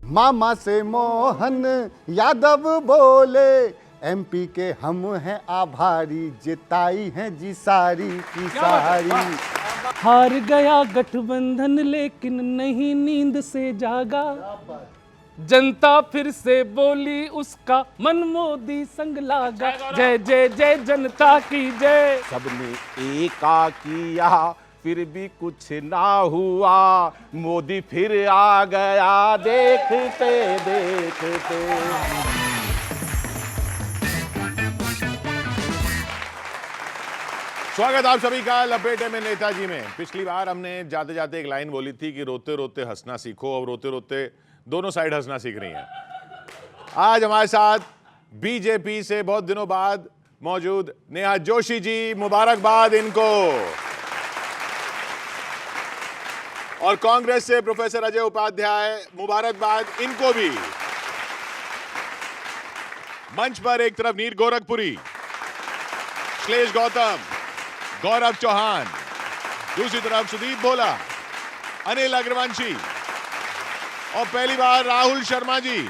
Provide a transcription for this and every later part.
मामा से मोहन यादव बोले, एमपी के हम हैं आभारी, जिताई हैं जी सारी की सारी। हार गया गठबंधन लेकिन नहीं नींद से जागा, जनता फिर से बोली उसका मन मोदी संग लागा। जय जय जय जनता की जय। सबने एका किया फिर भी कुछ ना हुआ, मोदी फिर आ गया देखते देखते। स्वागत आप सभी का लपेटे में नेताजी में। पिछली बार हमने जाते जाते एक लाइन बोली थी कि रोते रोते हंसना सीखो, और रोते रोते दोनों साइड हंसना सीख रही हैं। आज हमारे साथ बीजेपी से बहुत दिनों बाद मौजूद नेहा जोशी जी, मुबारकबाद इनको। और कांग्रेस से प्रोफेसर अजय उपाध्याय, मुबारकबाद इनको भी। मंच पर एक तरफ नीर गोरखपुरी, श्लेष गौतम, गौरव चौहान, दूसरी तरफ सुदीप भोला, अनिल अग्रवंशी और पहली बार राहुल शर्मा जी।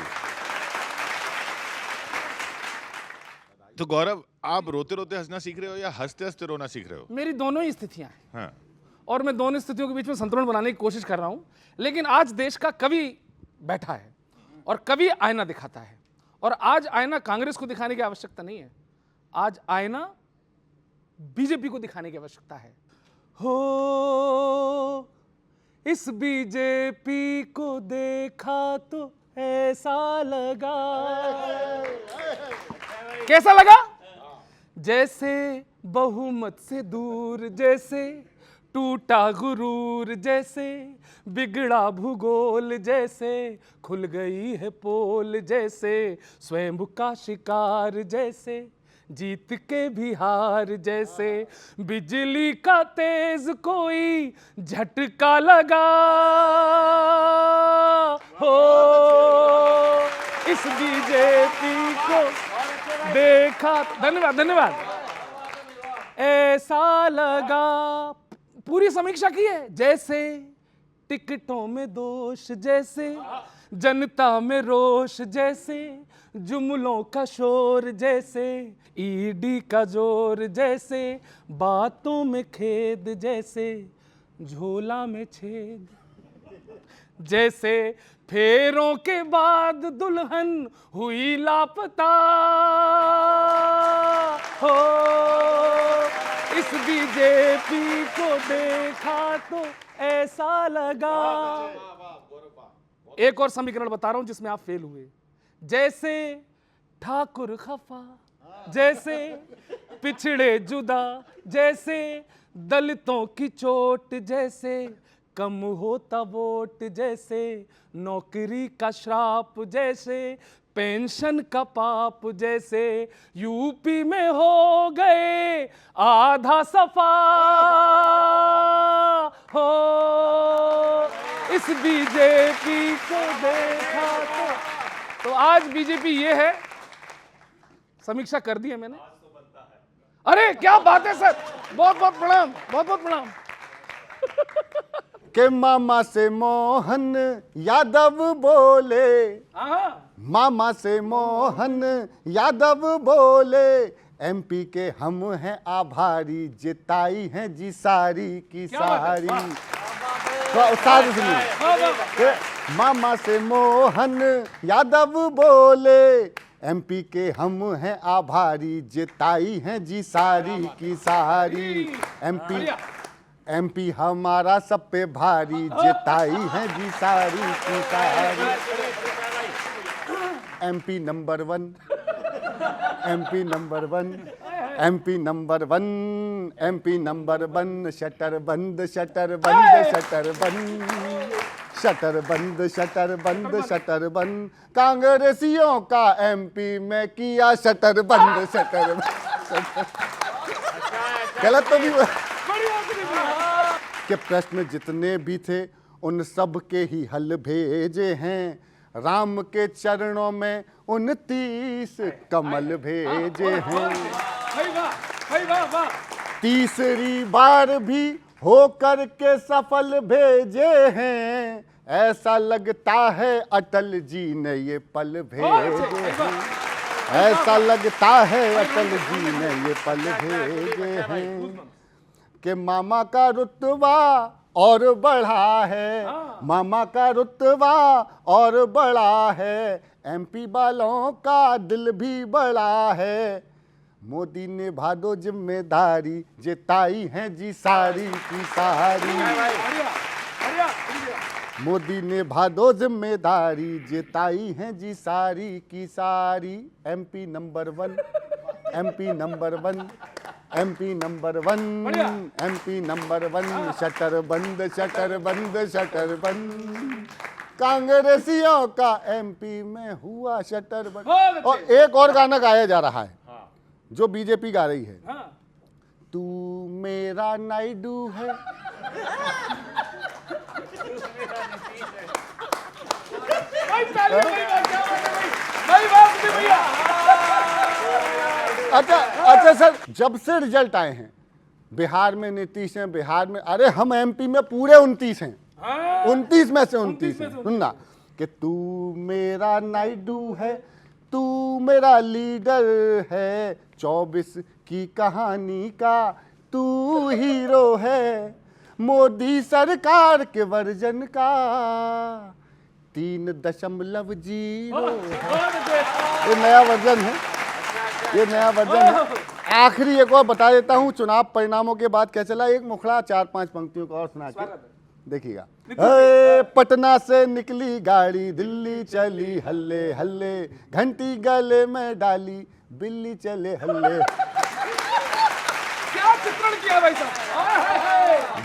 तो गौरव, आप रोते रोते हंसना सीख रहे हो या हंसते हंसते रोना सीख रहे हो? मेरी दोनों ही स्थितियां हैं। हाँ। और मैं दोनों स्थितियों के बीच में संतुलन बनाने की कोशिश कर रहा हूं। लेकिन आज देश का कवि बैठा है और कवि आईना दिखाता है, और आज आईना कांग्रेस को दिखाने की आवश्यकता नहीं है, आज आईना बीजेपी को दिखाने की आवश्यकता है। हो इस बीजेपी को देखा तो ऐसा लगा, कैसा लगा? जैसे बहुमत से दूर, जैसे टूटा गुरूर, जैसे बिगड़ा भूगोल, जैसे खुल गई है पोल, जैसे स्वयं का शिकार, जैसे जीत के भी हार, जैसे बिजली का तेज कोई झटका लगा। हो इस बीजेपी को देखा, धन्यवाद धन्यवाद, ऐसा लगा। पूरी समीक्षा की है। जैसे टिकटों में दोष, जैसे जनता में रोष, जैसे जुमलों का शोर, जैसे ईडी का जोर, जैसे बातों में खेद, जैसे झोला में छेद, जैसे फेरों के बाद दुल्हन हुई लापता। हो इस बीजेपी को देखा तो ऐसा लगा। एक और समीकरण बता रहा हूं जिसमें आप फेल हुए। जैसे ठाकुर खफा, जैसे पिछड़े जुदा, जैसे दलितों की चोट, जैसे कम होता वोट, जैसे नौकरी का श्राप, जैसे पेंशन का पाप, जैसे यूपी में हो गए आधा सफा। हो इस बीजेपी को देखा तो आज बीजेपी ये है। समीक्षा कर दी है मैंने। अरे क्या बात है सर, बहुत बहुत प्रणाम, बहुत बहुत प्रणाम। के मामा से मोहन यादव बोले, मामा से मोहन यादव बोले, एमपी के हम हैं आभारी, जिताई हैं जी सारी की सारी। सारी सुनिए। मामा से मोहन यादव बोले, एमपी के हम हैं आभारी, जिताई हैं जी सारी की सारी। एमपी हमारा सब पे भारी, जिताई है जी सारी की सारी। MP number 1, MP number 1, MP number 1, MP number 1। Shutter बंद, शटर बंद, शटर बंद, शटर बंद, शटर बंद, शटर बंद। कांग्रेसियों का एमपी में किया शटर बंद, शटर बंद। गलत तो भी के प्रश्न जितने भी थे उन सब के ही हल भेजे हैं, राम के चरणों में 29 कमल भेजे हैं। तीसरी बार भी होकर के सफल भेजे हैं, ऐसा लगता है अटल जी ने ये पल भेजे हैं, ऐसा लगता है अटल जी ने ये पल भेजे हैं कि मामा का रुतबा और बढ़ा है, मामा का रुतबा और बढ़ा है, एमपी वालों का दिल भी बड़ा है, मोदी ने भादो जिम्मेदारी जिताई है जी सारी की सारी, मोदी ने भादो जिम्मेदारी जिताई है जी सारी की सारी, MP number 1, MP number 1, MP number 1, MP number 1, shutter बंद शटर बंद शटर बंद, कांग्रेसियों का एमपी में हुआ शटर बंद। और एक और गाना गाया जा रहा है जो बीजेपी गा रही है, तू मेरा नायडू है, अच्छा सर, जब से रिजल्ट आए हैं बिहार में नीतीश हैं, बिहार में, अरे हम एमपी में पूरे 29 हैं, 29 में से 29 हैं, सुनना कि तू मेरा नायडू है, तू मेरा लीडर है, 24 की कहानी का तू हीरो है, मोदी सरकार के वर्जन का 3.0 ये नया वर्जन है, ये नया वर्जन है। आखिरी एक और बता देता हूँ, चुनाव परिणामों के बाद क्या चला, एक मुखड़ा 4-5 पंक्तियों का और सुना के देखिएगा। पटना से निकली गाड़ी, दिल्ली चली हल्ले हल्ले, घंटी गले में डाली, बिल्ली चले हल्ले, क्या चित्रण किया भाई साहब,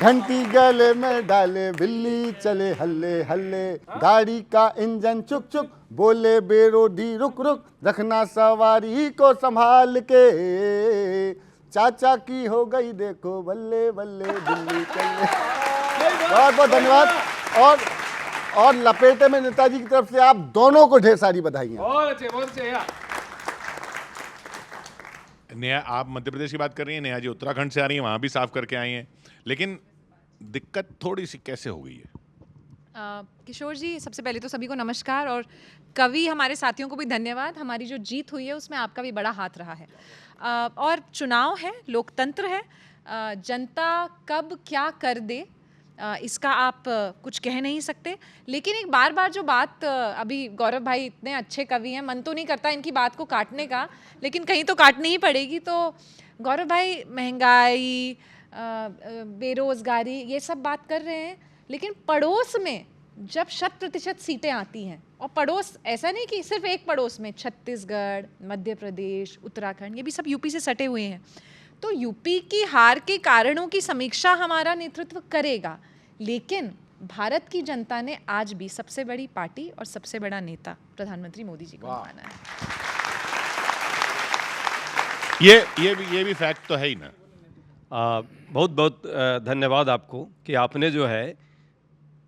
घंटी गले में डाले, बिल्ली चले हल्ले हल्ले, गाड़ी का इंजन चुक चुक, बोले बेरोधी रुक रुक, रखना सवारी को संभाल के, चाचा की हो गई देखो बल्ले बल्ले, दिल्ली चले। बहुत बहुत धन्यवाद। और लपेटे में नेताजी की तरफ से आप दोनों को ढेर सारी बधाइयां। बहुत अच्छे, बहुत अच्छे यार। नेहा, आप मध्य प्रदेश की बात कर रही हैं, नेहा जी उत्तराखंड से आ रही हैं, वहाँ भी साफ करके आई हैं, लेकिन दिक्कत थोड़ी सी कैसे हो गई है? किशोर जी, सबसे पहले तो सभी को नमस्कार, और कवि हमारे साथियों को भी धन्यवाद। हमारी जो जीत हुई है उसमें आपका भी बड़ा हाथ रहा है। और चुनाव है, लोकतंत्र है, जनता कब क्या कर दे इसका आप कुछ कह नहीं सकते। लेकिन एक बार बार जो बात, अभी गौरव भाई इतने अच्छे कवि हैं, मन तो नहीं करता इनकी बात को काटने का, लेकिन कहीं तो काटनी ही पड़ेगी। तो गौरव भाई महंगाई, बेरोजगारी, ये सब बात कर रहे हैं, लेकिन पड़ोस में जब 100% सीटें आती हैं, और पड़ोस ऐसा नहीं कि सिर्फ एक पड़ोस में, छत्तीसगढ़, मध्य प्रदेश, उत्तराखंड, ये भी सब यूपी से सटे हुए हैं, तो यूपी की हार के कारणों की समीक्षा हमारा नेतृत्व करेगा। लेकिन भारत की जनता ने आज भी सबसे बड़ी पार्टी और सबसे बड़ा नेता प्रधानमंत्री मोदी जी को माना है। ये भी फैक्ट तो है ही ना। बहुत बहुत धन्यवाद आपको कि आपने जो है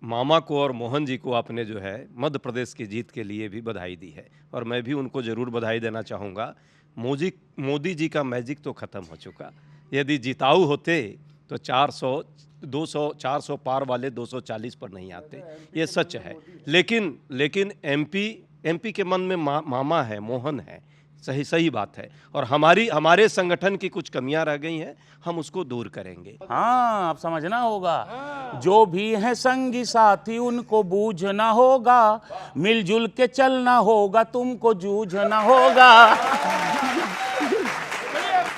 मामा को और मोहन जी को आपने जो है मध्य प्रदेश की जीत के लिए भी बधाई दी है, और मैं भी उनको ज़रूर बधाई देना चाहूँगा। मोदी जी का मैजिक तो ख़त्म हो चुका। यदि जिताऊ होते तो 400 पार वाले 240 पर नहीं आते, ये सच है। लेकिन एमपी के मन में मामा है, मोहन है, सही बात है, और हमारे संगठन की कुछ कमियां रह गई हैं, हम उसको दूर करेंगे। हाँ, आप समझना होगा, जो भी है संगी साथी उनको बूझना होगा, मिलजुल के चलना होगा, तुमको जूझना होगा।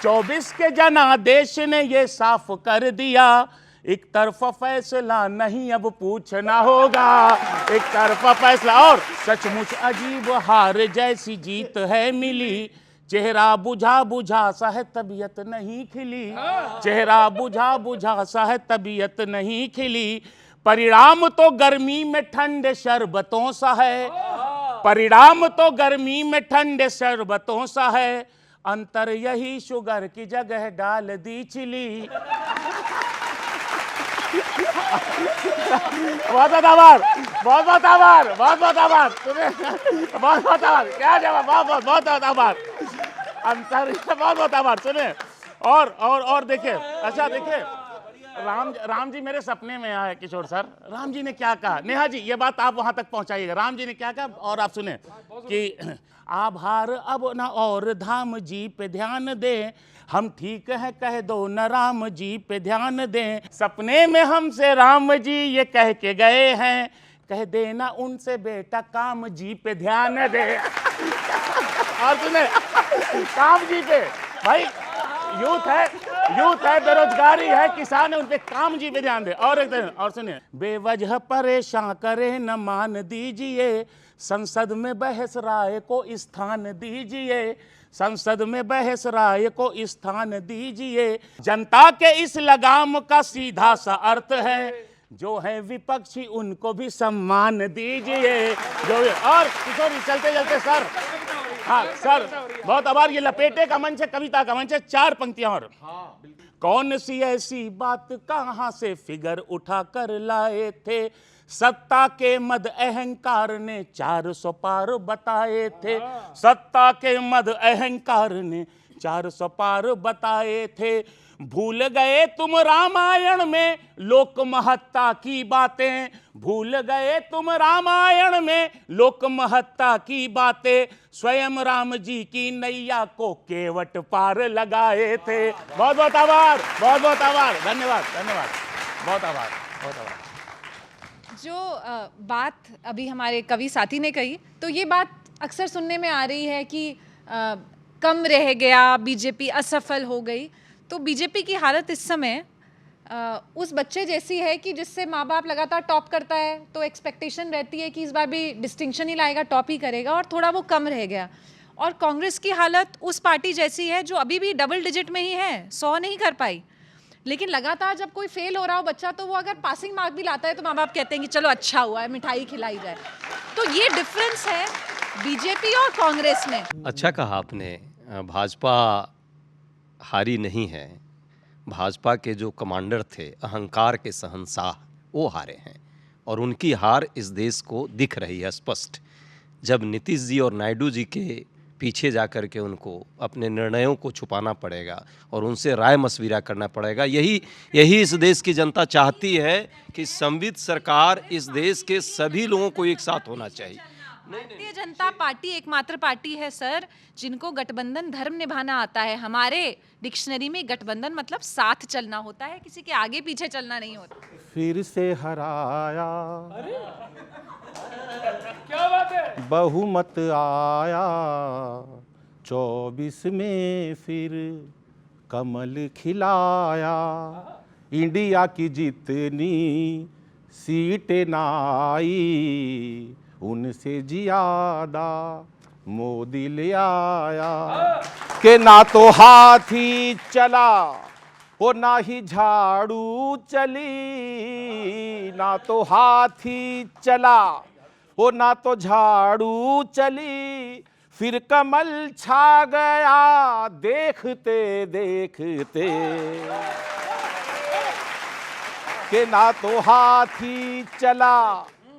24 के जनादेश ने ये साफ कर दिया, एक तरफा फैसला नहीं अब पूछना होगा, एक तरफा फैसला। और सचमुच अजीब हार जैसी जीत है मिली, चेहरा बुझा सा है तबीयत नहीं खिली, चेहरा बुझा सा है तबीयत नहीं खिली। परिणाम तो गर्मी में ठंडे शरबतों सा है, परिणाम तो गर्मी में ठंडे शरबतों सा है, अंतर यही शुगर की जगह डाल दी चिली। बहुत आभार, क्या जवाब, बहुत आभार, अंतर बहुत आभार। सुने और देखिए, अच्छा देखिए, राम जी मेरे सपने में आए किशोर सर। राम जी ने क्या कहा, नेहा जी ये बात आप वहां तक पहुंचाइएगा। राम जी ने क्या कहा और आप सुने कि आभार अब न और धाम जी पे ध्यान दे, हम ठीक है कह दो न राम जी पे ध्यान दें। सपने में हमसे राम जी ये कह के गए हैं, कह देना उनसे बेटा काम जी पे ध्यान दे। और सुने काम जी पे, भाई यूथ है बेरोजगारी है, किसान है, उन पे काम जी पे ध्यान दे। और एक दिन और सुनिए, बेवजह परेशान करे न मान दीजिए, संसद में बहस राय को स्थान दीजिए, संसद में बहस राय को स्थान दीजिए। जनता के इस लगाम का सीधा सा अर्थ है, जो है विपक्षी उनको भी सम्मान दीजिए। जो और किशोर चलते चलते सर, हाँ सर बहुत आभार। ये लपेटे का मंच है, कविता का मंच है, 4 पंक्तियां और। कौन सी ऐसी बात कहां से फिगर उठा कर लाए थे, सत्ता के मद अहंकार ने 400 पार बताए थे, सत्ता के मद अहंकार ने 400 पार बताए थे। भूल गए तुम रामायण में लोक महत्ता की बातें, भूल गए तुम रामायण में लोक महत्ता की बातें, स्वयं राम जी की नैया को केवट पार लगाए थे। बहुत बहुत आभार, बहुत बहुत आभार, धन्यवाद धन्यवाद, बहुत आभार, बहुत आभार। जो बात अभी हमारे कवि साथी ने कही, तो ये बात अक्सर सुनने में आ रही है कि कम रह गया, बीजेपी असफल हो गई। तो बीजेपी की हालत इस समय उस बच्चे जैसी है कि जिससे माँ बाप लगातार टॉप करता है तो एक्सपेक्टेशन रहती है कि इस बार भी डिस्टिंक्शन ही लाएगा, टॉप ही करेगा, और थोड़ा वो कम रह गया। और कांग्रेस की हालत उस पार्टी जैसी है जो अभी भी डबल डिजिट में ही है, 100 नहीं कर पाई। लेकिन लगातार जब कोई फेल हो रहा हो बच्चा, तो वो अगर पासिंग मार्क भी लाता है तो माँ बाप कहते हैं कि चलो अच्छा हुआ है, मिठाई खिलाई जाए। तो ये डिफरेंस है बीजेपी और कांग्रेस में। अच्छा कहा आपने, भाजपा हारी नहीं है। भाजपा के जो कमांडर थे, अहंकार के शहंशाह, वो हारे हैं और उनकी हार इस देश को दिख रही है स्पष्ट। जब नीतीश जी और नायडू जी के पीछे जा कर के उनको अपने निर्णयों को छुपाना पड़ेगा और उनसे राय मशविरा करना पड़ेगा, यही इस देश की जनता चाहती है कि संवित सरकार इस देश के सभी लोगों को एक साथ होना चाहिए। भारतीय जनता पार्टी एकमात्र पार्टी है सर जिनको गठबंधन धर्म निभाना आता है। हमारे डिक्शनरी में गठबंधन मतलब साथ चलना होता है, किसी के आगे पीछे चलना नहीं होता। फिर से हराया, क्या बात है, बहुमत आया, 24 में फिर कमल खिलाया, इंडिया की जितनी सीटें ना आई, उनसे ज्यादा मोदी ले आया। के ना तो हाथी चला वो ना ही झाड़ू चली, ना तो हाथी चला वो ना तो झाड़ू चली, फिर कमल छा गया देखते देखते। के ना तो हाथी चला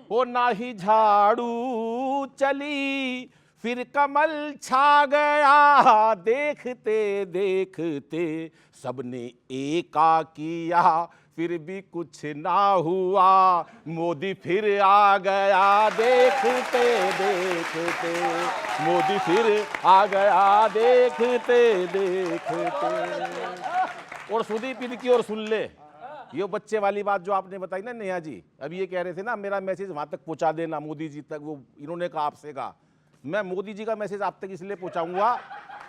वो ना ही झाड़ू चली, फिर कमल छा गया देखते देखते। सबने एका किया फिर भी कुछ ना हुआ, मोदी फिर आ गया देखते देखते, मोदी फिर आ गया देखते देखते। और सुदीप इनकी और सुन ले, ये बच्चे वाली बात जो आपने बताई ना नेहा जी, अभी ये कह रहे थे ना मेरा मैसेज वहां तक पहुंचा देना मोदी जी तक, वो इन्होंने कहा आपसे कहा। मैं मोदी जी का मैसेज आप तक इसलिए पहुंचाऊंगा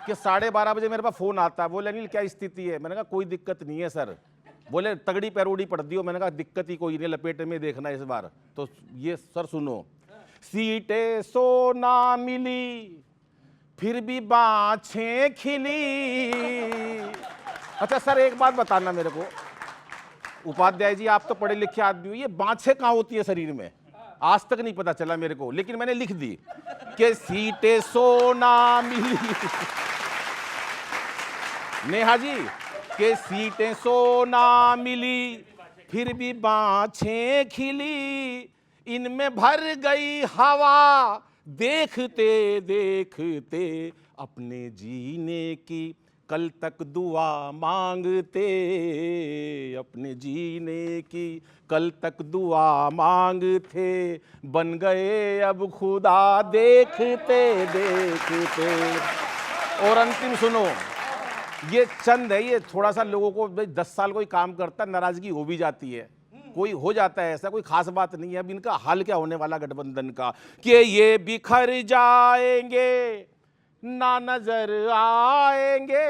कि 12:30 बजे मेरे पास फोन आता है, बोले अनिल क्या स्थिति है। मैंने कहा कोई दिक्कत नहीं है सर। बोले तगड़ी पैरोडी पढ़ दियो। मैंने कहा दिक्कत ही कोई नहीं, लपेटे में देखना इस बार। तो ये सर सुनो, सीटें सोना मिली फिर भी बाछें खिली। अच्छा सर एक बात बताना मेरे को, उपाध्याय जी आप तो पढ़े लिखे आदमी हो, ये बाछें कहाँ होती है शरीर में? आज तक नहीं पता चला मेरे को, लेकिन मैंने लिख दी कि सीटें सोना मिली। नेहा जी के सीटें सोना मिली फिर भी बाछें खिली, इनमें भर गई हवा देखते देखते, अपने जीने की कल तक दुआ मांगते अपने जीने की, कल तक दुआ मांगते बन गए अब खुदा देखते देखते। और अंतिम सुनो, ये चंद है, ये थोड़ा सा लोगों को 10 साल कोई काम करता नाराजगी हो भी जाती है, कोई हो जाता है ऐसा, कोई खास बात नहीं है। अब इनका हाल क्या होने वाला गठबंधन का कि ये बिखर जाएंगे ना नजर आएंगे,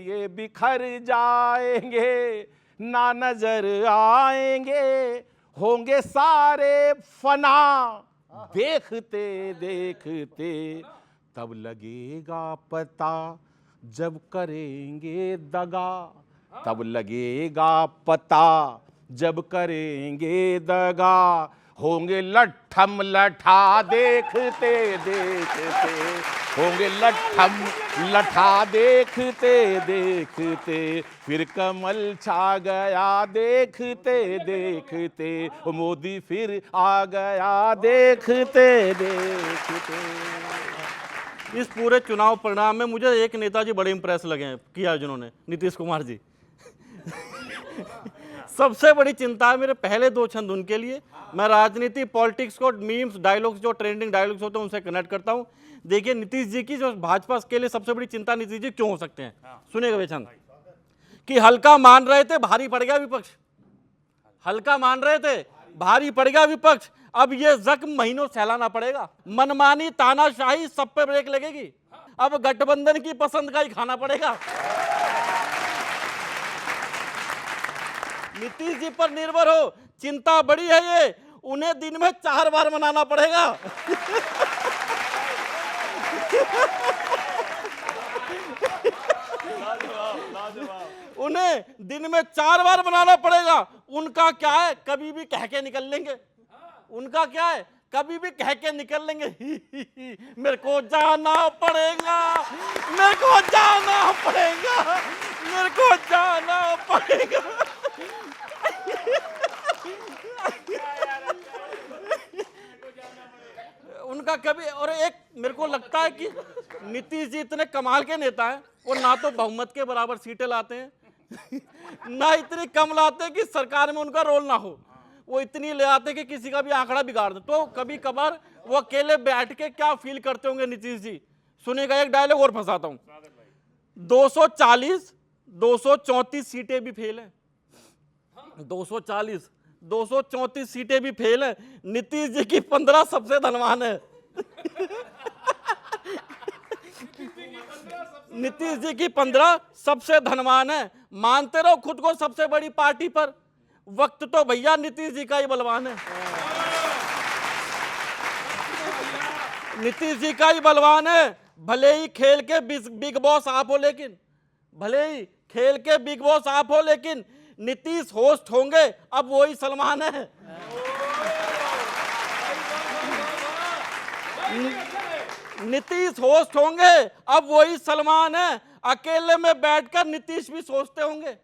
ये बिखर जाएंगे ना नजर आएंगे, होंगे सारे फना देखते देखते, तब लगेगा पता जब करेंगे दगा, तब लगेगा पता जब करेंगे दगा, होंगे लट्ठम लठा देखते देखते, होंगे लट्ठम लठा देखते देखते, फिर कमल छा गया देखते देखते, मोदी फिर आ गया देखते देखते। इस पूरे चुनाव परिणाम में मुझे एक नेताजी बड़े इंप्रेस लगे हैं किया जिन्होंने, नीतीश कुमार जी। सबसे बड़ी चिंता है मेरे पहले 2 छंद उनके लिए। मैं राजनीति, पॉलिटिक्स को, मीम्स, डायलॉग्स, जो ट्रेंडिंग डायलॉग्स होते हैं उनसे कनेक्ट करता हूं। देखिए नीतीश जी की जो भाजपा के लिए सबसे बड़ी चिंता नीतीश जी क्यों हो सकते हैं, सुनिएगा वे छंद कि हल्का मान रहे थे, भारी पड़ गया विपक्ष, हल्का मान रहे थे, भारी पड़ गया विपक्ष, अब ये जख्म महीनों सहलाना पड़ेगा, मनमानी तानाशाही सब पे ब्रेक लगेगी, अब गठबंधन की पसंद का ही खाना पड़ेगा। नीतीश जी पर निर्भर हो, चिंता बड़ी है ये, उन्हें दिन में 4 बार मनाना पड़ेगा। उन्हें दिन में 4 बार मनाना पड़ेगा। उनका क्या है, कभी भी कह के निकल लेंगे, उनका क्या है, कभी भी कह के निकल लेंगे, मेरे को जाना पड़ेगा, मेरे को जाना पड़ेगा, मेरे को जाना पड़ेगा। उनका कभी, और एक मेरे को लगता है कि नीतीश जी इतने कमाल के नेता हैं, वो ना तो बहुमत के बराबर सीटें लाते हैं, ना इतनी कम लाते हैं कि सरकार में उनका रोल ना हो, वो इतनी ले आते कि किसी का भी आंकड़ा बिगाड़ दे। तो कभी कभार वो अकेले बैठ के क्या फील करते होंगे नीतीश जी, सुनिएगा, एक डायलॉग और फंसाता हूं। 240 234 सीटें भी फेल हैं, 240 234 सीटें भी फेल है, नीतीश जी की 15 सबसे धनवान है। नीतीश जी की 15 सबसे धनवान है, मानते रहो खुद को सबसे बड़ी पार्टी पर, वक्त तो भैया नीतीश जी का ही बलवान है, नीतीश जी का ही बलवान है। भले ही खेल के बिग बॉस आप हो, लेकिन भले ही खेल के बिग बॉस आप हो, लेकिन नीतीश होस्ट होंगे, अब वही सलमान है। नीतीश होस्ट होंगे, अब वही सलमान है। अकेले में बैठकर नीतीश भी सोचते होंगे,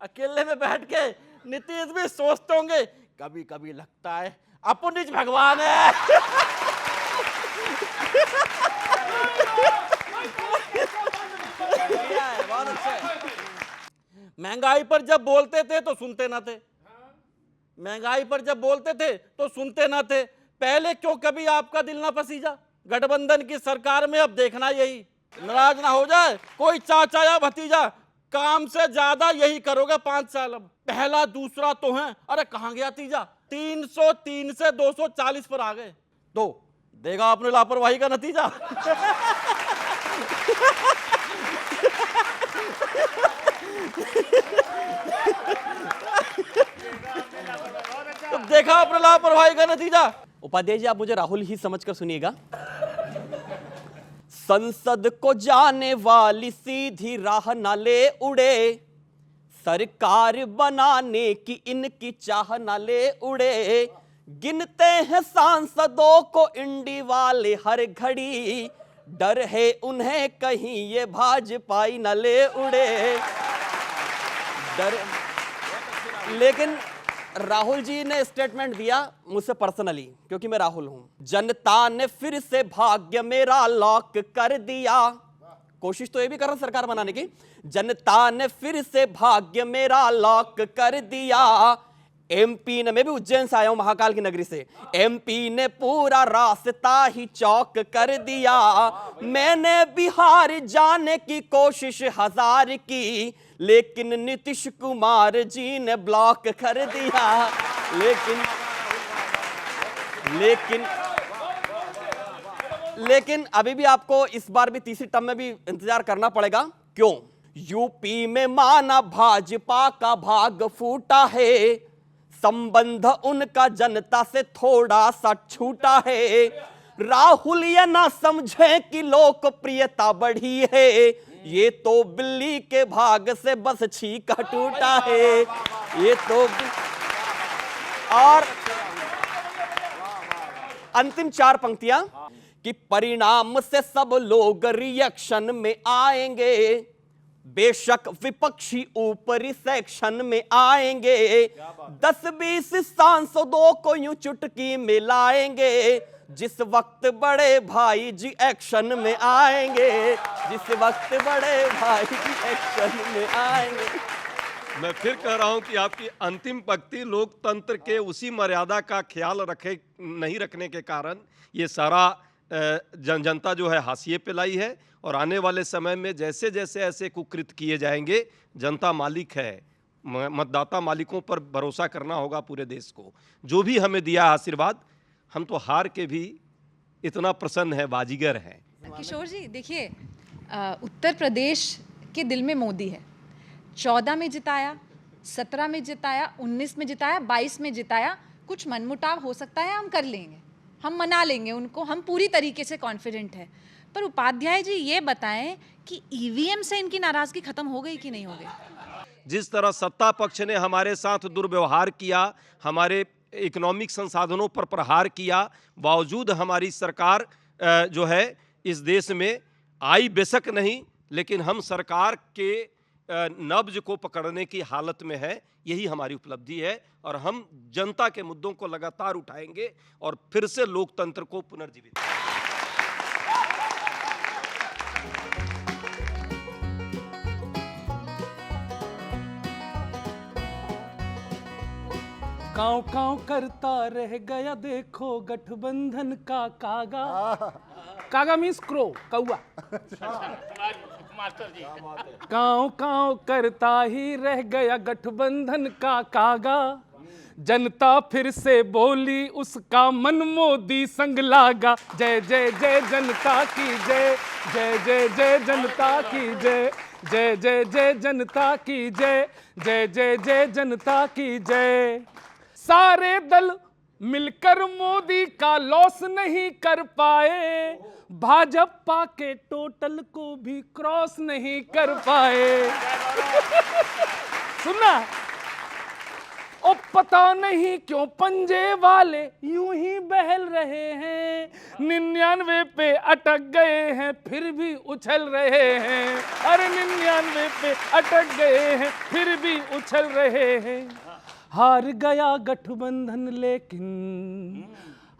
अकेले में बैठ के नीतीश भी सोचते होंगे, कभी कभी लगता है अपनी भगवान है। बहुत अच्छा। महंगाई पर जब बोलते थे तो सुनते ना थे, महंगाई पर जब बोलते थे तो सुनते ना थे। पहले क्यों कभी आपका दिल ना पसीजा, गठबंधन की सरकार में अब देखना यही, नाराज ना हो जाए कोई चाचा या भतीजा, काम से ज्यादा यही करोगे 5 साल। अब पहला दूसरा तो है, अरे कहां गया तीजा, 303 से 240 पर आ गए, तो देगा आपने लापरवाही का नतीजा। तो देखा आपने लापरवाही का नतीजा। उपाध्याय जी, आप मुझे राहुल ही समझकर सुनिएगा। संसद को जाने वाली सीधी राह न ले उड़े, सरकार बनाने की इनकी चाह न ले उड़े, गिनते हैं सांसदों को इंडी वाले हर घड़ी, डर है उन्हें कहीं ये भाजपाई न ले उड़े, डर। लेकिन राहुल जी ने स्टेटमेंट दिया मुझसे पर्सनली, क्योंकि मैं राहुल हूं। जनता ने फिर से भाग्य मेरा लॉक कर दिया, कोशिश तो ये भी कर रहा सरकार बनाने की। जनता ने फिर से भाग्य मेरा लॉक कर दिया। एमपी ने, मैं भी उज्जैन से आया हूं, महाकाल की नगरी से, एमपी ने पूरा रास्ता ही चौक कर दिया। मैंने बिहार जाने की कोशिश 1000 की, लेकिन नीतीश कुमार जी ने ब्लॉक कर दिया। लेकिन अभी भी आपको इस बार भी तीसरी टर्म में भी इंतजार करना पड़ेगा। क्यों? यूपी में माना भाजपा का भाग फूटा है, संबंध उनका जनता से थोड़ा सा छूटा है। राहुल ये ना समझे कि लोकप्रियता बढ़ी है, ये तो बिल्ली के भाग से बस छीका टूटा है। ये तो और अंतिम 4 पंक्तियां कि परिणाम से सब लोग रिएक्शन में आएंगे, बेशक विपक्षी ऊपरी सेक्शन में आएंगे। 10-20 सांसदों को यूं चुटकी में लाएंगे, जिस वक्त बड़े भाई जी एक्शन में आएंगे, जिस वक्त बड़े भाई जी एक्शन में आएंगे। मैं फिर कह रहा हूं कि आपकी अंतिम पंक्ति लोकतंत्र के उसी मर्यादा का ख्याल नहीं रखने के कारण ये सारा जनता जो है हाशिए पे लाई है। और आने वाले समय में जैसे जैसे ऐसे कुकृत किए जाएंगे, जनता मालिक है, मतदाता मालिकों पर भरोसा करना होगा पूरे देश को। जो भी हमें दिया आशीर्वाद, हम तो हार के भी इतना प्रसन्न है, बाजीगर हैं। किशोर जी देखिए, उत्तर प्रदेश के दिल में मोदी है। 14 में जिताया, 17 में जिताया, 19 में जिताया, 22 में जिताया। कुछ मनमुटाव हो सकता है, हम कर लेंगे, हम मना लेंगे उनको, हम पूरी तरीके से कॉन्फिडेंट है। पर उपाध्याय जी ये बताएं कि ईवीएम से इनकी नाराजगी खत्म हो गई कि नहीं हो गई? जिस तरह सत्ता पक्ष ने हमारे साथ दुर्व्यवहार किया, हमारे इकोनॉमिक संसाधनों पर प्रहार किया, बावजूद हमारी सरकार जो है इस देश में आई बेशक नहीं, लेकिन हम सरकार के नब्ज को पकड़ने की हालत में है। यही हमारी उपलब्धि है और हम जनता के मुद्दों को लगातार उठाएंगे और फिर से लोकतंत्र को पुनर्जीवित। काँव काँव करता रह गया देखो गठबंधन का कागा। कागा मीन्स क्रो, कौआ। काँव काँव करता ही रह गया गठबंधन का कागा। जनता फिर से बोली उसका मन मोदी संग लागा। जय जय जय जनता की जय, जय जय जय जनता की जय, जय जय जय जनता की जय, जय जय जय जनता की जय। सारे दल मिलकर मोदी का लॉस नहीं कर पाए, भाजपा के टोटल को भी क्रॉस नहीं कर पाए। सुना? और पता नहीं क्यों पंजे वाले यूं ही बहल रहे हैं, 99 पे अटक गए हैं फिर भी उछल रहे हैं। अरे 99 पे अटक गए हैं फिर भी उछल रहे हैं। हार गया गठबंधन लेकिन,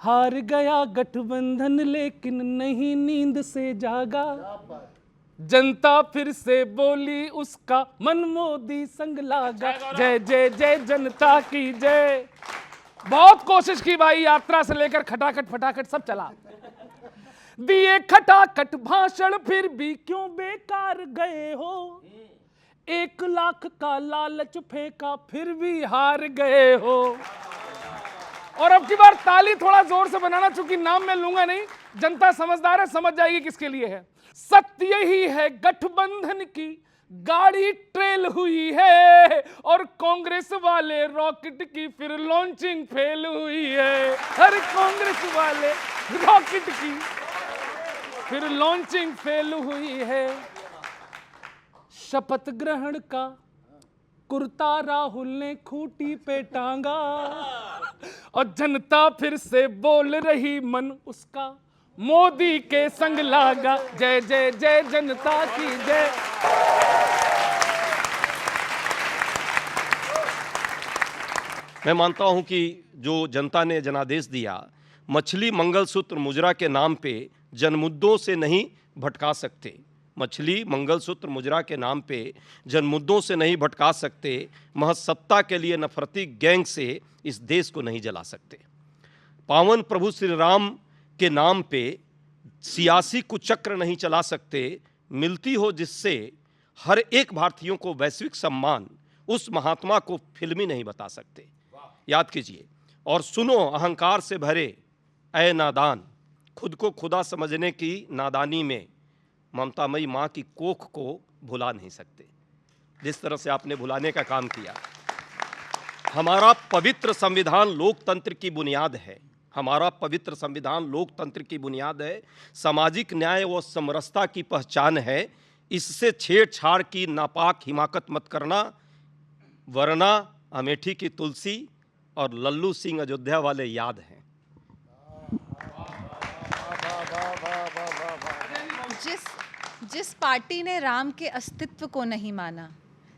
हार गया गठबंधन लेकिन नहीं नींद से जागा। जनता फिर से बोली उसका मन मोदी संग लागा। जय जय जय जनता की जय। बहुत कोशिश की भाई, यात्रा से लेकर खटाखट फटाखट सब चला, दिए खटाखट भाषण फिर भी क्यों बेकार गए हो। 1 लाख का लालच फेंका फिर भी हार गए हो। और अब की बार ताली थोड़ा जोर से बनाना, चूंकि नाम मैं लूंगा नहीं, जनता समझदार है, समझ जाएगी किसके लिए है। सत्य यही है गठबंधन की गाड़ी ट्रेल हुई है और कांग्रेस वाले रॉकेट की फिर लॉन्चिंग फेल हुई है। अरे कांग्रेस वाले रॉकेट की फिर लॉन्चिंग फेल हुई है। शपथ ग्रहण का कुर्ता राहुल ने खूंटी पे टांगा और जनता फिर से बोल रही मन उसका मोदी के संग लागा। जय जय जय जनता की जय। मैं मानता हूं कि जो जनता ने जनादेश दिया, मछली मंगलसूत्र मुजरा के नाम पे जनमुद्दों से नहीं भटका सकते। मछली, मंगलसूत्र, मुजरा के नाम पे जन मुद्दों से नहीं भटका सकते, महज सत्ता के लिए नफरती गैंग से इस देश को नहीं जला सकते। पावन प्रभु श्री राम के नाम पे सियासी कुचक्र नहीं चला सकते। मिलती हो जिससे हर एक भारतीयों को वैश्विक सम्मान, उस महात्मा को फिल्मी नहीं बता सकते। याद कीजिए और सुनो अहंकार से भरे ऐ नादान, खुद को खुदा समझने की नादानी में ममतामयी माँ की कोख को भुला नहीं सकते, जिस तरह से आपने भुलाने का काम किया। हमारा पवित्र संविधान लोकतंत्र की बुनियाद है। हमारा पवित्र संविधान लोकतंत्र की बुनियाद है, सामाजिक न्याय व समरसता की पहचान है। इससे छेड़छाड़ की नापाक हिमाकत मत करना, वरना अमेठी की तुलसी और लल्लू सिंह अयोध्या वाले याद हैं। जिस पार्टी ने राम के अस्तित्व को नहीं माना,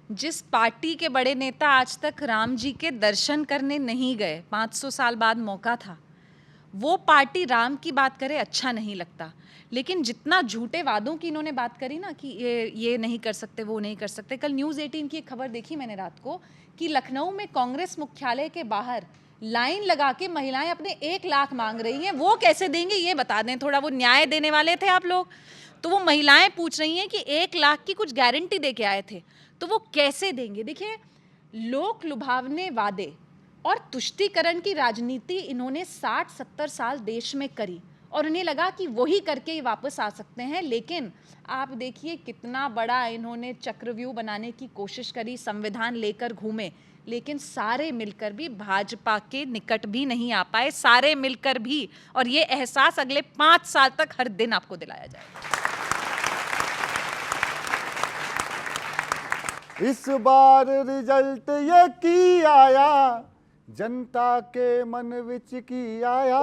जिस पार्टी के बड़े नेता आज तक राम जी के दर्शन करने नहीं गए, 500 साल बाद मौका था, वो पार्टी राम की बात करे अच्छा नहीं लगता। लेकिन जितना झूठे वादों की इन्होंने बात करी ना कि ये नहीं कर सकते, वो नहीं कर सकते। कल न्यूज़ 18 की एक खबर देखी मैंने रात को कि लखनऊ में कांग्रेस मुख्यालय के बाहर लाइन लगा के महिलाएं अपने 1 लाख मांग रही हैं। वो कैसे देंगे ये बता दें, थोड़ा वो न्याय देने वाले थे आप लोग। तो वो महिलाएं पूछ रही हैं कि 1 लाख की कुछ गारंटी दे के आए थे, तो वो कैसे देंगे। देखिए, लोक लुभावने वादे और तुष्टीकरण की राजनीति इन्होंने 60-70 साल देश में करी और उन्हें लगा कि वही करके ही वापस आ सकते हैं। लेकिन आप देखिए कितना बड़ा इन्होंने चक्रव्यूह बनाने की कोशिश करी, संविधान लेकर घूमे, लेकिन सारे मिलकर भी भाजपा के निकट भी नहीं आ पाए, सारे मिलकर भी। और ये एहसास अगले 5 साल तक हर दिन आपको दिलाया जाएगा। इस बार रिजल्ट ये की आया, जनता के मन विच की आया,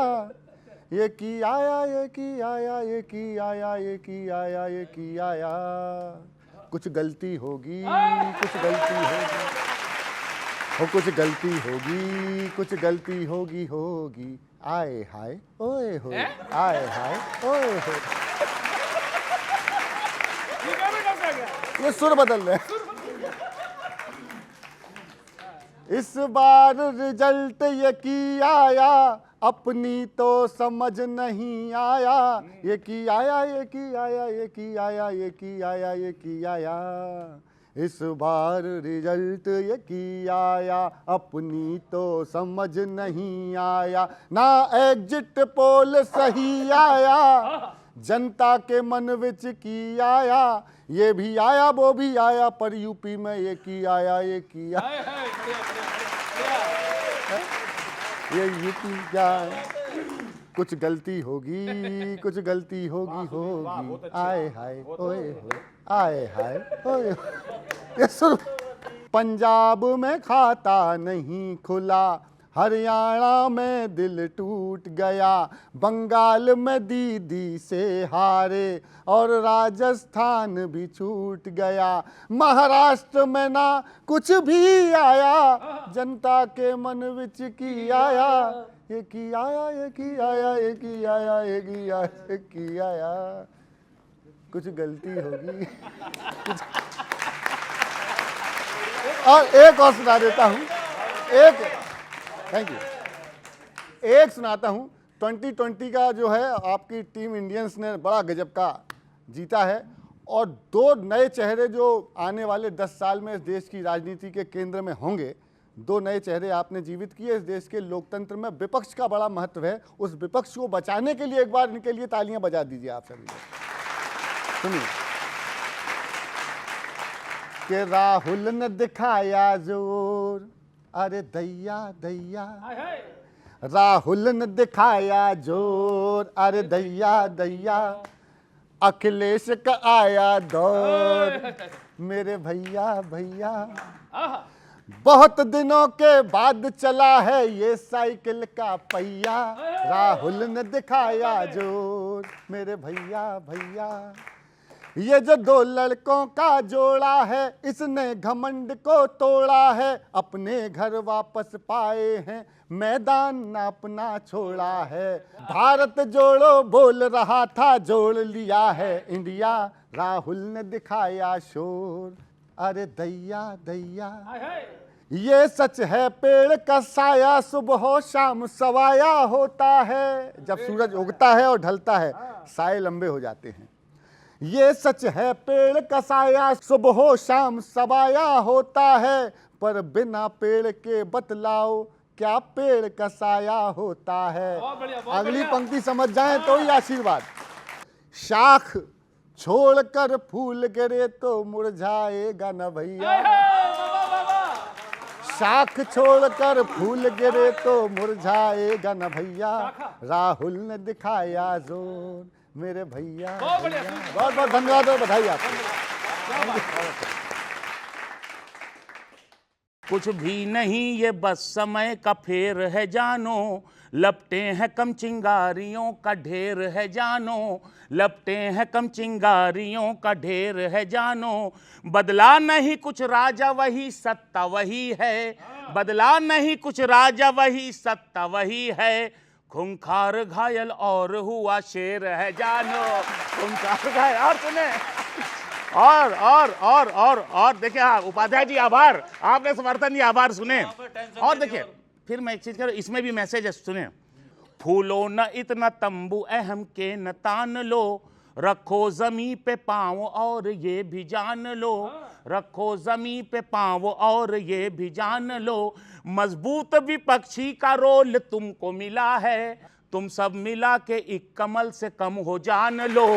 ये की आया, ये की आया, ये की आया, ये की आया, ये की आया। कुछ गलती होगी, कुछ गलती होगी, हो कुछ गलती होगी, कुछ गलती होगी, होगी। आए हाय ओए होए, आए हाय ओए होए। ये सुर बदल रहे हैं। इस बार रिजल्ट ये की आया, अपनी तो समझ नहीं आया, ये की आया, ये की आया, ये की आया, ये की आया, ये की आया। इस बार रिजल्ट ये की आया, अपनी तो समझ नहीं आया, ना एग्जिट पोल सही आया, जनता के मन विच की आया, ये भी आया वो भी आया, पर यूपी में ये की आया, ये की आया। ये यूपी क्या है? कुछ गलती होगी, कुछ गलती होगी, होगी। आए हाय ओए होए, आए हाय ओए होए। ये सुर। पंजाब में खाता नहीं खुला, हरियाणा में दिल टूट गया, बंगाल में दीदी से हारे और राजस्थान भी छूट गया, महाराष्ट्र में ना कुछ भी आया, जनता के मन विच की आया, ये की आया, ये की आया, ये की आया, ये की आया, ये की आया। कुछ गलती होगी। और एक और सुना देता हूँ, एक थैंक यू, एक सुनाता हूँ। 2020 का जो है आपकी टीम इंडियंस ने बड़ा गजब का जीता है और 2 नए चेहरे जो आने वाले 10 साल में इस देश की राजनीति के केंद्र में होंगे, 2 नए चेहरे आपने जीवित किए। इस देश के लोकतंत्र में विपक्ष का बड़ा महत्व है, उस विपक्ष को बचाने के लिए एक बार इनके लिए तालियां बजा दीजिए आप सभी लोग। सुनिए कि राहुल ने दिखाया जोर, अरे दैया दैया, राहुल ने दिखाया जोर, अरे दैया दैया, अखिलेश का आया दौर, मेरे भैया भैया, बहुत दिनों के बाद चला है ये साइकिल का पहिया, राहुल ने दिखाया जोर, मेरे भैया भैया। ये जो 2 लड़कों का जोड़ा है, इसने घमंड को तोड़ा है, अपने घर वापस पाए हैं मैदान अपना छोड़ा है। भारत जोड़ो बोल रहा था, जोड़ लिया है इंडिया, राहुल ने दिखाया शोर। अरे दैया दैया, ये सच है पेड़ का साया सुबह शाम सवाया होता है। जब सूरज उगता है और ढलता है साए लंबे हो जाते हैं। ये सच है पेड़ का साया सुबह शाम सवाया होता है, पर बिना पेड़ के बतलाओ क्या पेड़ का साया होता है। अगली पंक्ति समझ जाएं तो ही आशीर्वाद। शाख छोड़कर फूल गिरे तो मुरझाएगा न भैया, शाख छोड़कर फूल गिरे तो मुरझाएगा न भैया, राहुल ने दिखाया जोर मेरे भैया। बहुत बहुत धन्यवाद और बधाई आपको। कुछ भी नहीं ये बस समय का फेर है जानो, लपटे हैं कम चिंगारियों का ढेर है जानो, लपटे हैं कम चिंगारियों का ढेर है जानो। बदला नहीं कुछ राजा वही सत्ता वही है, बदला नहीं कुछ राजा वही सत्ता वही है। खूंखार घायल और हुआ शेर है जानो, खूंखार घायल। और सुने और देखिए, हाँ उपाध्याय जी आभार, आपने समर्थन दिया, आभार सुने। और देखिए फिर मैं एक चीज करूं, इसमें भी मैसेज है, सुने। फूलो न इतना तंबू अहम के न तान लो, रखो जमी पे पांव और ये भी जान लो, रखो जमी पे पांव और ये भी जान लो। मजबूत विपक्षी का रोल तुमको मिला है, तुम सब मिला के एक कमल से कम हो जान लो।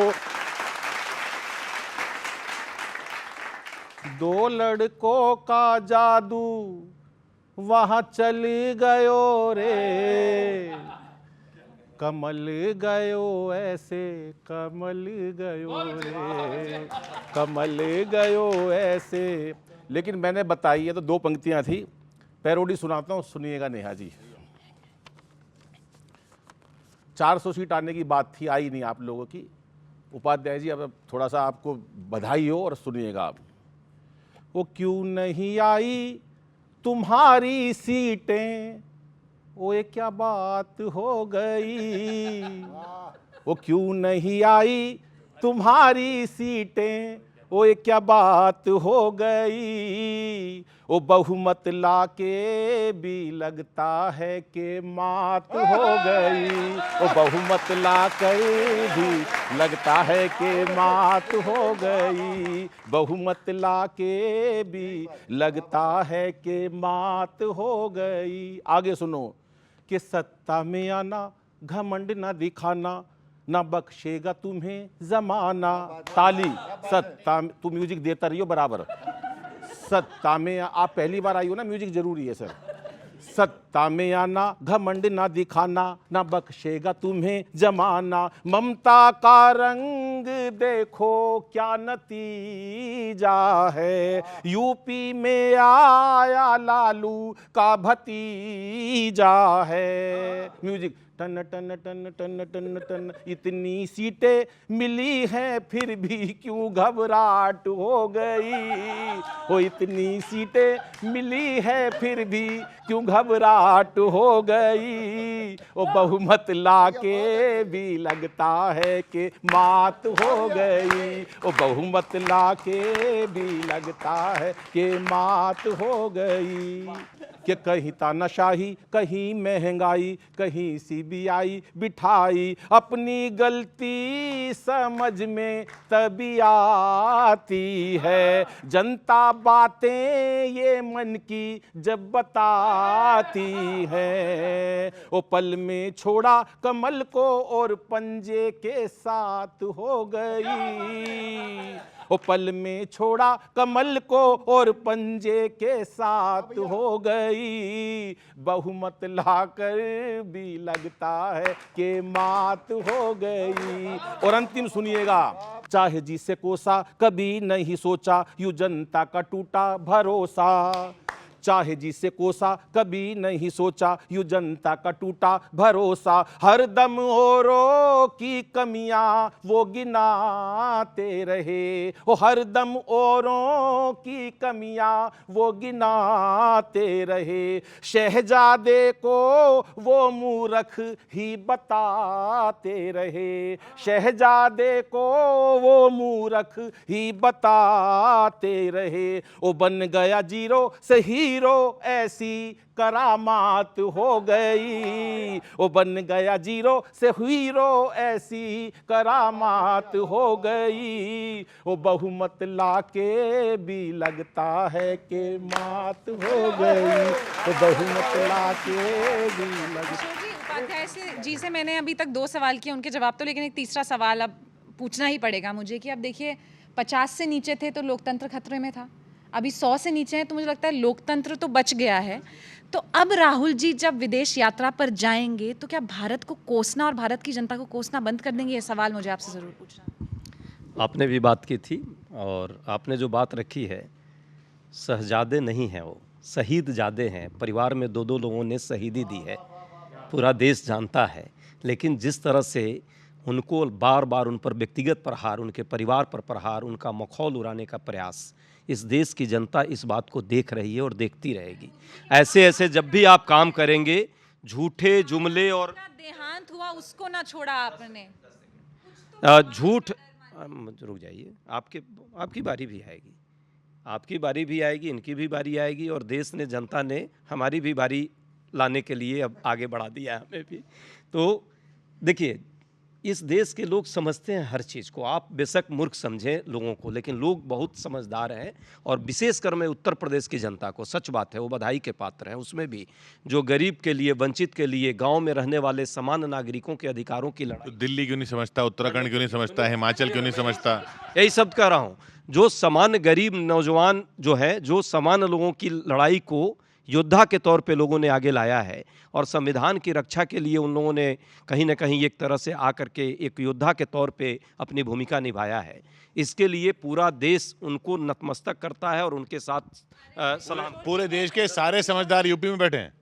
दो लड़कों का जादू वहां चली गयो रे, कमल गयो ऐसे कमल गयो रे, कमल गयो ऐसे। लेकिन मैंने बताई है तो दो पंक्तियां थी, पैरोडी सुनाता हूं, सुनिएगा नेहा जी। 400 सीट आने की बात थी, आई नहीं आप लोगों की। उपाध्याय जी अब थोड़ा सा आपको बधाई हो और सुनिएगा आप। वो क्यों नहीं आई तुम्हारी सीटें, ओए क्या बात हो गई, वो क्यों नहीं आई तुम्हारी सीटें, ओए क्या बात हो गई। वो बहुमत लाके भी लगता है कि मात हो गई, वो बहुमत लाकर भी लगता है कि मात हो गई, बहुमत लाके भी लगता है कि मात हो गई। आगे सुनो कि सत्ता में आना घमंड ना दिखाना, ना बख्शेगा तुम्हें जमाना। ताली, सत्ता, तू म्यूजिक देता रहियो बराबर। सत्ता में आप पहली बार आई हो ना, म्यूजिक जरूरी है सर। सत्ता में आना घमंड ना दिखाना, ना बख्शेगा तुम्हें जमाना। ममता का रंग देखो क्या नतीजा है, यूपी में आया लालू का भतीजा है। म्यूजिक टन टन टन टन टन टन। इतनी सीटें मिली हैं फिर भी क्यों घबराहट हो गई, वो इतनी सीटें मिली है फिर भी क्यों घबराहट हो गई। वो बहुमत लाके भी लगता है कि मात हो गई, वो बहुमत लाके भी लगता है कि मात हो गई। कि कहीं तानाशाही, कहीं महंगाई, कहीं सीबीआई बिठाई, अपनी गलती समझ में तभी आती है। जनता बातें ये मन की जब बताती है, वो पल में छोड़ा कमल को और पंजे के साथ हो गई। वो पल में छोड़ा कमल को और पंजे के साथ हो गई। बहुमत लाकर भी लगता है कि मात हो गई। और अंतिम सुनिएगा, चाहे जिसे कोसा कभी नहीं सोचा यूं जनता का टूटा भरोसा, चाहे जिसे कोसा, कभी नहीं सोचा यूं जनता का टूटा भरोसा। हर दम औरों की कमियां वो गिनाते रहे, वो हर दम औरों की कमियां वो गिनाते रहे। शहजादे को वो मूर्ख ही बताते रहे, शहजादे को वो मूर्ख ही बताते रहे। वो बन गया जीरो से हीरो, ऐसी करामात हो गई। वो बन गया जीरो से हीरो, ऐसी करामात हो गई। वो बहुमत लाके भी लगता है कि मात हो गई, वो बहुमत लाके भी लगता। किशोर जी, उपाध्याय जी से मैंने अभी तक 2 सवाल किए, उनके जवाब तो, लेकिन एक तीसरा सवाल अब पूछना ही पड़ेगा मुझे कि अब देखिए 50 से नीचे थे तो लोकतंत्र खतरे में था, अभी 100 से नीचे हैं तो मुझे लगता है लोकतंत्र तो बच गया है। तो अब राहुल जी जब विदेश यात्रा पर जाएंगे तो क्या भारत को कोसना और भारत की जनता को कोसना बंद कर देंगे? ये सवाल मुझे आपसे ज़रूर पूछना। आपने भी बात की थी और आपने जो बात रखी है, शहजादे नहीं हैं, वो शहीद जादे हैं। परिवार में 2-2 लोगों ने शहीदी दी है, पूरा देश जानता है। लेकिन जिस तरह से उनको बार बार उन पर व्यक्तिगत प्रहार, उनके परिवार पर प्रहार, उनका मखौल उड़ाने का प्रयास, इस देश की जनता इस बात को देख रही है और देखती रहेगी। ऐसे ऐसे जब भी आप काम करेंगे, झूठे जुमले और देहांत हुआ उसको ना छोड़ा आपने, झूठ, रुक जाइए, आपकी बारी भी आएगी, आपकी बारी भी आएगी, इनकी भी बारी आएगी, और देश ने, जनता ने हमारी भी बारी लाने के लिए अब आगे बढ़ा दिया है हमें भी। तो देखिए, इस देश के लोग समझते हैं हर चीज़ को। आप बेशक मूर्ख समझें लोगों को, लेकिन लोग बहुत समझदार हैं। और विशेषकर मैं उत्तर प्रदेश की जनता को, सच बात है, वो बधाई के पात्र हैं। उसमें भी जो गरीब के लिए, वंचित के लिए, गांव में रहने वाले सामान्य नागरिकों के अधिकारों की लड़ाई। तो दिल्ली क्यों नहीं समझता, उत्तराखंड क्यों नहीं समझता, हिमाचल क्यों नहीं समझता? यही सब कह रहा हूँ। जो सामान्य गरीब नौजवान जो है, जो सामान्य लोगों की लड़ाई को योद्धा के तौर पे लोगों ने आगे लाया है, और संविधान की रक्षा के लिए उन लोगों ने कहीं ना कहीं एक तरह से आकर के एक योद्धा के तौर पे अपनी भूमिका निभाया है। इसके लिए पूरा देश उनको नतमस्तक करता है और उनके साथ सलाम। पूरे देश के सारे समझदार यूपी में बैठे हैं।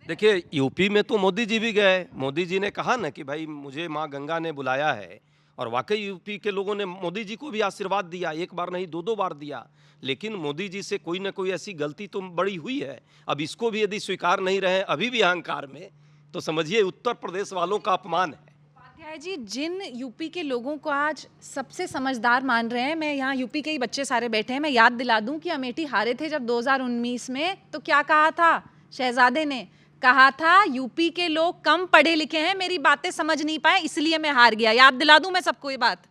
देखिए, यूपी में तो मोदी जी भी गए। मोदी जी ने कहा ना कि भाई मुझे माँ गंगा ने बुलाया है, और वाकई यूपी के लोगों ने मोदी जी को भी आशीर्वाद दिया, 1 बार नहीं 2-2 बार दिया। लेकिन मोदी जी से कोई ना कोई ऐसी गलती तो बड़ी हुई है। अब इसको भी यदि स्वीकार नहीं रहे अभी भी अहंकार में, तो समझिए उत्तर प्रदेश वालों का अपमान है। उपाध्याय जी, जिन यूपी के लोगों को आज सबसे समझदार मान रहे हैं, मैं यहाँ यूपी के ही बच्चे सारे बैठे हैं, मैं याद दिला दूं कि अमेठी हारे थे जब 2019 में, तो क्या कहा था शहजादे ने? कहा था यूपी के लोग कम पढ़े लिखे हैं, मेरी बातें समझ नहीं पाए, इसलिए मैं हार गया। याद दिला दूं मैं सबको ये बात।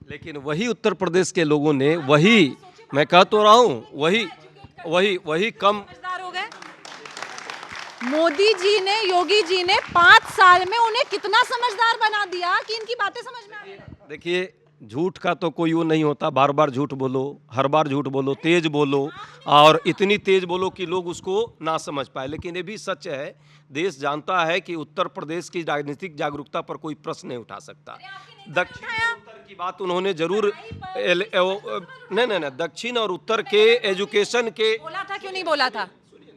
लेकिन वही उत्तर प्रदेश के लोगों ने, वही मैं कह तो रहा हूं, वही कम समझदार हो गए। मोदी जी ने, योगी जी ने 5 साल में उन्हें कितना समझदार बना दिया कि इनकी बातें समझ में आ रही हैं। देखिए, झूठ का तो कोई वो नहीं होता। बार बार झूठ बोलो, हर बार झूठ बोलो, तेज बोलो, और इतनी तेज बोलो कि लोग उसको ना समझ पाए। लेकिन ये भी सच है, देश जानता है कि उत्तर प्रदेश की राजनीतिक जागरूकता पर कोई प्रश्न नहीं उठा सकता। दक्षिण और उत्तर की बात उन्होंने जरूर, नहीं, दक्षिण और उत्तर के एजुकेशन के बोला था, क्यों नहीं बोला था?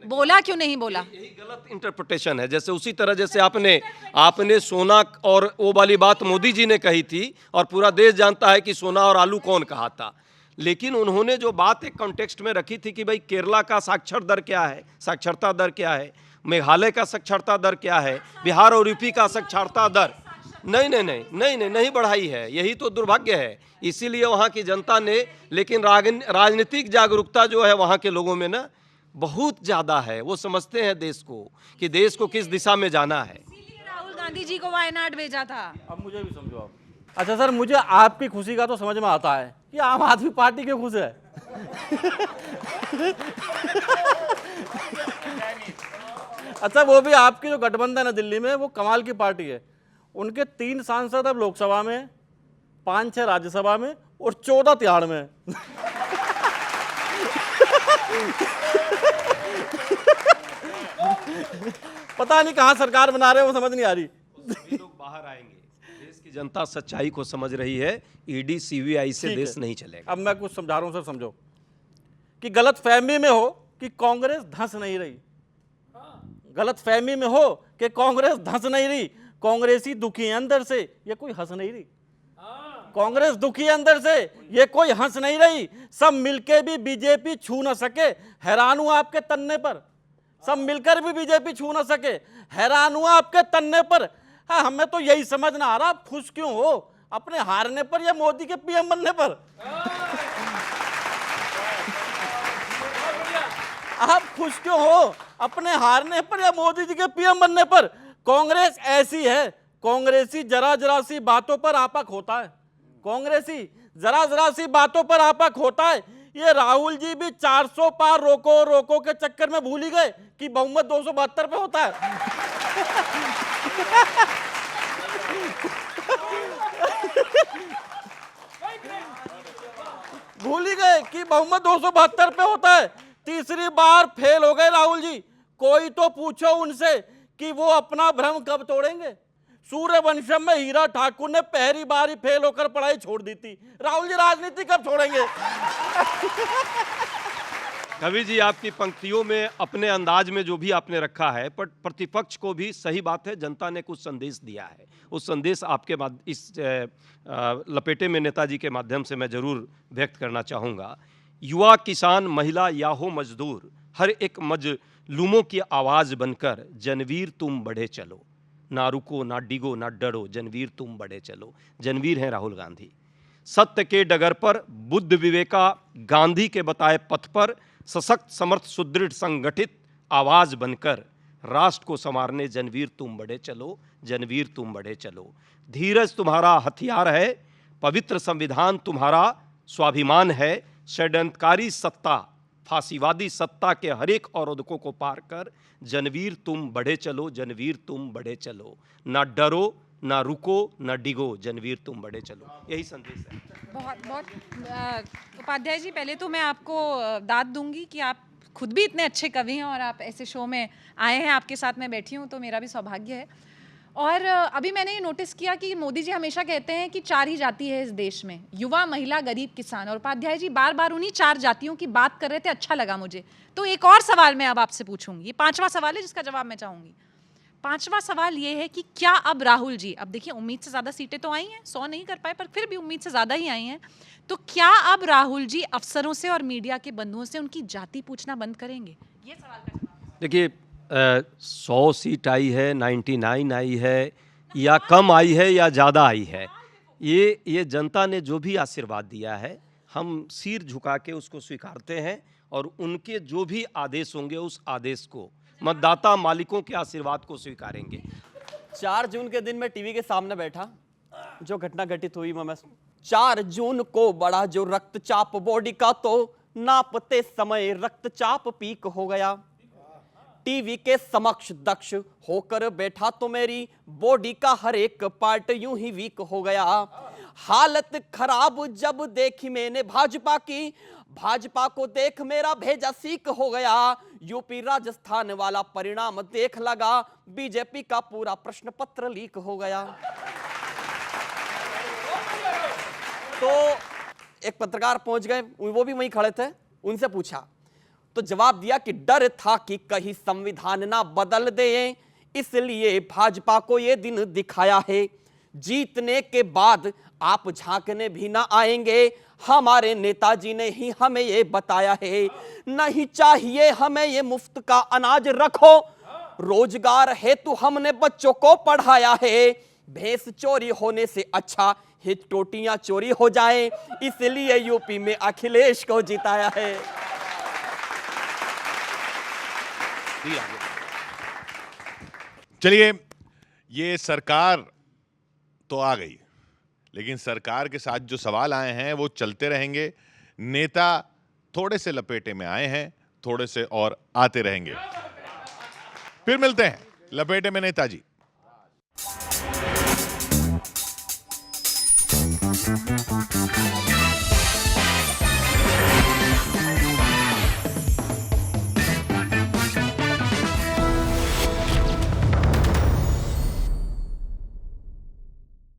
बोला क्यों नहीं बोला? यही गलत इंटरप्रिटेशन है। जैसे उसी तरह जैसे आपने सोना और वो वाली बात मोदी जी ने कही थी, और पूरा देश जानता है कि सोना और आलू कौन कहा था। लेकिन उन्होंने जो बात एक कॉन्टेक्स्ट में रखी थी कि भाई केरला का साक्षर दर क्या है, साक्षरता दर क्या है, मेघालय का साक्षरता दर क्या है, बिहार और यूपी का साक्षरता दर नहीं बढ़ाई है। यही तो दुर्भाग्य है। इसीलिए वहाँ की जनता ने, लेकिन राजनीतिक जागरूकता जो है वहाँ के लोगों में ना बहुत ज़्यादा है। वो समझते हैं देश को, कि देश को किस दिशा में जाना है। इसीलिए राहुल गांधी जी को वायनाड भेजा था। अब मुझे भी समझो आप। अच्छा सर, मुझे आपकी खुशी का तो समझ में आता है कि आम आदमी पार्टी क्यों खुश है। अच्छा, वो भी आपकी जो गठबंधन है दिल्ली में, वो कमाल की पार्टी है। उनके 3 सांसद अब लोकसभा में, 5-6 राज्यसभा में, और 14 तिहाड़ में। पता नहीं कहां सरकार बना रहे हैं, वो समझ नहीं आ रही। सभी लोग बाहर आएंगे। देश की जनता सच्चाई को समझ रही है। ईडी सीबीआई से देश नहीं चलेगा। अब मैं कुछ समझा रहा हूं सर, समझो कि गलत फहमी में हो कि कांग्रेस धंस नहीं रही, गलत फहमी में हो कि कांग्रेस धंस नहीं रही, कांग्रेसी दुखी है अंदर से, ये कोई हंस नहीं रही। कांग्रेस दुखी है अंदर से, ये कोई हंस नहीं रही। सब मिलके भी बीजेपी छू न सके, हैरान हुआ आपके तन्ने पर। सब मिलकर भी बीजेपी छू न सके, हैरान हुआ आपके तन्ने पर। हाँ, हमें तो यही समझ ना आ रहा आप खुश क्यों हो, अपने हारने पर या मोदी के पीएम बनने पर? आप खुश क्यों हो, अपने हारने पर या मोदी जी के पीएम बनने पर? कांग्रेस ऐसी है, कांग्रेसी जरा जरा सी बातों पर आपा खोता है, कांग्रेसी जरा जरा सी बातों पर आपा खोता है। ये राहुल जी भी 400 पार रोको रोको के चक्कर में भूल ही गए कि बहुमत 272 पे होता है। भूल ही गए कि बहुमत 272 पे होता है। तीसरी बार फेल हो गए राहुल जी। कोई तो पूछो उनसे कि वो अपना भ्रम कब तोड़ेंगे। सूर्यवंशम में हीरा ठाकुर ने पहली बार ही फेल होकर पढ़ाई छोड़ दी थी, राहुल जी राजनीति कब छोड़ेंगे? कवि जी, आपकी पंक्तियों में अपने अंदाज में जो भी आपने रखा है, पर प्रतिपक्ष को भी सही बात है, जनता ने कुछ संदेश दिया है। उस संदेश आपके इस लपेटे में नेताजी के माध्यम से मैं जरूर व्यक्त करना चाहूँगा। युवा, किसान, महिला या हो मजदूर, हर एक मजलूमों की आवाज़ बनकर जनवीर तुम बढ़े चलो, ना रुको ना डिगो ना डरो, जनवीर तुम बढ़े चलो। जनवीर हैं राहुल गांधी। सत्य के डगर पर, बुद्ध विवेका गांधी के बताए पथ पर, सशक्त समर्थ सुदृढ़ संगठित आवाज बनकर राष्ट्र को संवारने जनवीर तुम बढ़े चलो, जनवीर तुम बढ़े चलो। धीरज तुम्हारा हथियार है, पवित्र संविधान तुम्हारा स्वाभिमान है। षड्यंत्रकारी सत्ता, फांसीवादी सत्ता के हर एक अवरोधकों को पार कर जनवीर तुम बढ़े चलो, जनवीर तुम बढ़े चलो। ना डरो ना रुको ना डिगो, जनवीर तुम बढ़े चलो। यही संदेश है। बहुत बहुत उपाध्याय जी, पहले तो मैं आपको दाद दूंगी कि आप खुद भी इतने अच्छे कवि हैं और आप ऐसे शो में आए हैं, आपके साथ मैं बैठी हूँ तो मेरा भी सौभाग्य है। और अभी मैंने ये नोटिस किया कि मोदी जी हमेशा कहते हैं कि 4 ही जाति है इस देश में, युवा, महिला, गरीब, किसान। और उपाध्याय जी बार बार उन्हीं 4 जातियों की बात कर रहे थे, अच्छा लगा मुझे। तो एक और सवाल मैं अब आपसे पूछूंगी, ये 5वां सवाल है जिसका जवाब मैं चाहूंगी। 5वां सवाल ये है कि क्या अब राहुल जी, अब देखिए उम्मीद से ज़्यादा सीटें तो आई हैं, 100 नहीं कर पाए पर फिर भी उम्मीद से ज़्यादा ही आई हैं, तो क्या अब राहुल जी अफसरों से और मीडिया के बंधुओं से उनकी जाति पूछना बंद करेंगे? ये सवाल का जवाब। देखिए, 100 सीट आई है, 99 आई है, या कम आई है या ज़्यादा आई है, ये जनता ने जो भी आशीर्वाद दिया है हम सिर झुका के उसको स्वीकारते हैं और उनके जो भी आदेश होंगे उस आदेश को, मतदाता मालिकों के आशीर्वाद को स्वीकारेंगे। 4 जून के दिन मैं टीवी के सामने बैठा, जो घटना घटित हुई मैं 4 जून को बढ़ा जो रक्तचाप बॉडी का, तो नापते समय रक्तचाप पीक हो गया। टीवी के समक्ष दक्ष होकर बैठा तो मेरी बॉडी का हर एक पार्ट यूं ही वीक हो गया। हालत खराब जब देखी मैंने भाजपा की, भाजपा को देख मेरा भेजा सीख हो गया। यूपी राजस्थान वाला परिणाम देख लगा, बीजेपी का पूरा प्रश्न पत्र लीक हो गया। तो एक पत्रकार पहुंच गए, वो भी वहीं खड़े थे, उनसे पूछा तो जवाब दिया कि डर था कि कहीं संविधान ना बदल दे, इसलिए भाजपा को यह दिन दिखाया है। जीतने के बाद आप झांकने भी ना आएंगे, हमारे नेताजी ने ही हमें ये बताया है। नहीं चाहिए हमें ये मुफ्त का अनाज, रखो रोजगार हेतु हमने बच्चों को पढ़ाया है। भैंस चोरी होने से अच्छा हित टोटियां चोरी हो जाएं, इसलिए यूपी में अखिलेश को जिताया है। चलिए, ये सरकार तो आ गई, लेकिन सरकार के साथ जो सवाल आए हैं वो चलते रहेंगे। नेता थोड़े से लपेटे में आए हैं, थोड़े से और आते रहेंगे। फिर मिलते हैं लपेटे में नेताजी।